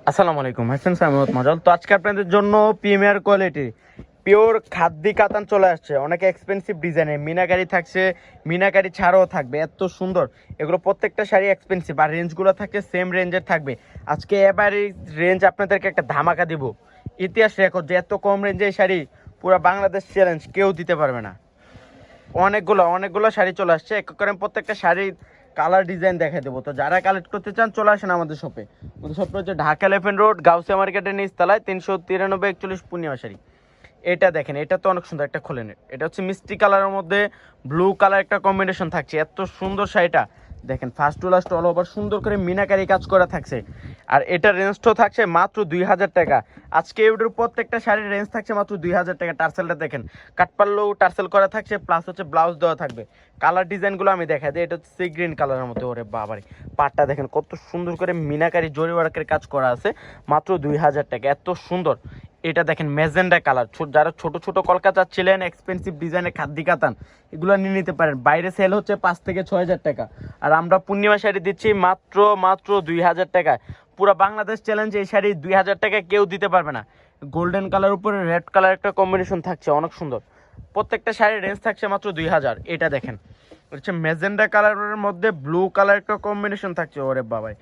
আসসালামু আলাইকুম, হাসান সামত মজাল। তো আজকে আপনাদের জন্য প্রিমিয়ার কোয়ালিটি পিওর খাদ্যি কাতান চলে আসছে। অনেক এক্সপেন্সিভ ডিজাইনের মিনাকারি থাকছে, মিনাকারি ছাড়াও থাকবে। এত সুন্দর এগুলো, প্রত্যেকটা শাড়ি এক্সপেন্সিভ আর রেঞ্জগুলো থাকে সেম রেঞ্জের থাকবে। আজকে এবারে রেঞ্জ আপনাদেরকে একটা ধামাকা দিব। ইতিহাস রেকর্ড যে এত কম রেঞ্জে এই শাড়ি পুরো বাংলাদেশ চ্যালেঞ্জ কেউ দিতে পারবে না। অনেকগুলো শাড়ি চলে আসছে। এক করে প্রত্যেকটা শাড়ির কালার ডিজাইন দেখাই দেবো। তো যারা কালেক্ট করতে চান চলে আসেন আমাদের শপে। আমাদের শপটা হচ্ছে ঢাকা এলিফ্যান্ট রোড, গাউসিয়া মার্কেটের নিচতলায়, 393 পূর্ণিমা শাড়ি। এটা দেখেন, এটা তো অনেক সুন্দর, একটা খোলেন। এটা হচ্ছে মিষ্টি কালারের মধ্যে ব্লু কালার একটা কম্বিনেশন থাকছে। এত সুন্দর শাড়িটা দেখেন, first to last all over সুন্দর করে মিনাকারি কাজ করা থাকছে। আর এটার রেঞ্জটাও থাকছে মাত্র 2000 টাকা। আজকে এটার প্রত্যেকটা শাড়ির রেঞ্জ থাকছে মাত্র 2000 টাকা। টার্সেলটা দেখেন, কাটপাল্লো টার্সেল করা থাকছে, প্লাস হচ্ছে ব্লাউজ দেওয়া থাকবে। কালার ডিজাইনগুলো আমি দেখাই দিই। এটা হচ্ছে সি গ্রিন কালারের মধ্যে, ওরে বাবারে পাটটা দেখেন কত সুন্দর করে মিনাকারি জরি ওয়ার্কের কাজ করা আছে, মাত্র 2000 টাকা। এত সুন্দর। এটা দেখেন ম্যাজেন্ডা কালার। যারা ছোট ছোট কলকা চাচ্ছিলেন এক্সপেন্সিভ ডিজাইনের খাদ্যি কাতান, এগুলো নিয়ে নিতে পারেন। বাইরে সেল হচ্ছে 5 থেকে 6000 টাকা, আর আমরা পূর্ণিমা শাড়ি দিচ্ছি মাত্র 2000 টাকায়। পুরো বাংলাদেশ চ্যালেঞ্জ এই শাড়ি 2000 টাকায় কেউ দিতে পারবে না। গোল্ডেন কালার উপরে রেড কালার একটা কম্বিনেশন থাকছে, অনেক সুন্দর। প্রত্যেকটা শাড়ির রেঞ্জ থাকছে মাত্র 2000। এটা দেখেন, হচ্ছে ম্যাজেন্ডা কালারের মধ্যে ব্লু কালার একটা কম্বিনেশন থাকছে, ওরে বাবাই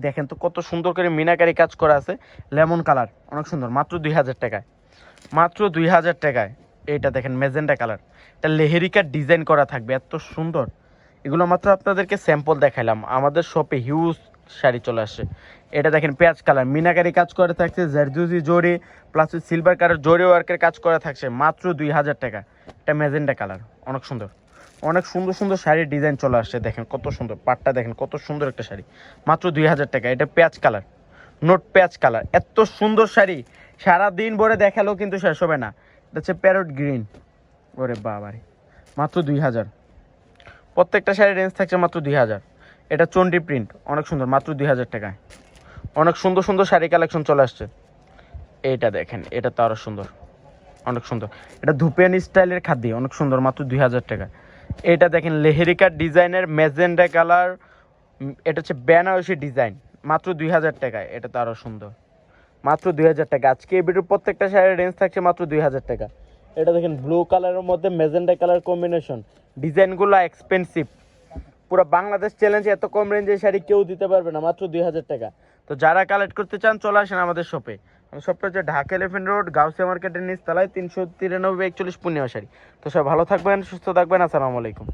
দেখেন তো কত সুন্দর করে মিনাকারি কাজ করা আছে। লেমন কালার অনেক সুন্দর, মাত্র 2000 টাকায়। মাত্র 2000 টাকায়। এটা দেখেন ম্যাজেন্ডা কালার, এটা লেহেরিকার ডিজাইন করা থাকবে, এত সুন্দর। এগুলো মাত্র আপনাদেরকে স্যাম্পল দেখাইলাম। আমাদের শপে হিউজ শাড়ি চলে আসছে। এটা দেখেন পেঁয়াজ কালার, মিনাকারি কাজ করে থাকছে, জারদুজি জরি প্লাস সিলভার কালার জরি ওয়ার্কের কাজ করা থাকছে, মাত্র 2000 টাকা। এটা ম্যাজেন্ডা কালার, অনেক সুন্দর। অনেক সুন্দর সুন্দর শাড়ির ডিজাইন চলে আসছে, দেখেন কত সুন্দর। পাটটা দেখেন কত সুন্দর একটা শাড়ি, মাত্র 2000 টাকা। এটা পেঁয়াজ কালার, নোট পেঁয়াজ কালার। এত সুন্দর শাড়ি সারাদিন ভরে দেখালেও কিন্তু শেষ হবে না। এটা হচ্ছে প্যারট গ্রিন, ওরে বাবারে মাত্র 2000। প্রত্যেকটা শাড়ির রেঞ্জ থাকছে মাত্র 2000। এটা চন্ডি প্রিন্ট, অনেক সুন্দর, মাত্র 2000 টাকায়। অনেক সুন্দর সুন্দর শাড়ি কালেকশন চলে আসছে। এইটা দেখেন, এটা তো আরও সুন্দর, অনেক সুন্দর। এটা ধুপেন স্টাইলের খাদ্য, অনেক সুন্দর, মাত্র 2000 টাকা। এটা দেখেন লেহেরিকার ডিজাইনের ম্যাজেন্ডা কালার, এটা হচ্ছে বেনারসি ডিজাইন, মাত্র 2000 টাকায়। এটা তো আরও সুন্দর, মাত্র 2000 টাকা। আজকে এই ভিডিওর প্রত্যেকটা শাড়ির রেঞ্জ থাকছে মাত্র 2000 টাকা। এটা দেখেন ব্লু কালারের মধ্যে ম্যাজেন্ডা কালার কম্বিনেশন, ডিজাইনগুলো এক্সপেন্সিভ। পুরো বাংলাদেশ চ্যালেঞ্জে এত কম রেঞ্জে শাড়ি কেউ দিতে পারবে না, মাত্র 2000 টাকা। তো যারা কালেক্ট করতে চান চলে আসেন আমাদের শপে। আমার শপটা হচ্ছে ঢাকা এলিফ্যান্ট রোড, গাউসিয়া মার্কেটের নিচতলায়, 393 41 পূর্ণিমা শাড়ি। তো সব ভালো থাকবেন, সুস্থ থাকবেন। আসসালামু আলাইকুম।